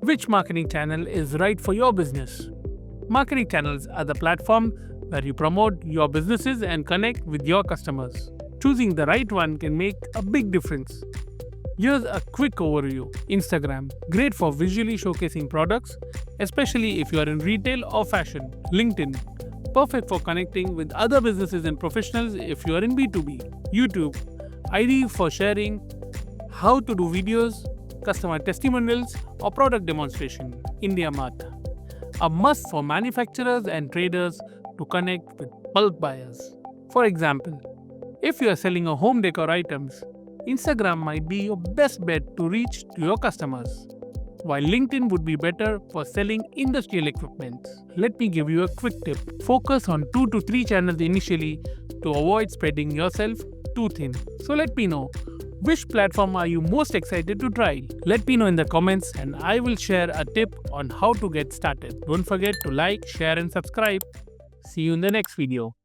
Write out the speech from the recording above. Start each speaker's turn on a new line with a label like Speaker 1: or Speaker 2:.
Speaker 1: Which marketing channel is right for your business? Marketing channels are the platform where you promote your businesses and connect with your customers. Choosing the right one can make a big difference. Here's a quick overview. Instagram, great for visually showcasing products, especially if you are in retail or fashion. LinkedIn, perfect for connecting with other businesses and professionals if you are in B2B. YouTube, ideal for sharing how to do videos, customer testimonials, or product demonstration. IndiaMart, a must for manufacturers and traders to connect with bulk buyers. For example, if you are selling a home decor items, Instagram might be your best bet to reach to your customers, while LinkedIn would be better for selling industrial equipment. Let me give you a quick tip. Focus on 2 to 3 channels initially to avoid spreading yourself too thin. So let me know, which platform are you most excited to try? Let me know in the comments and I will share a tip on how to get started. Don't forget to like, share and subscribe. See you in the next video.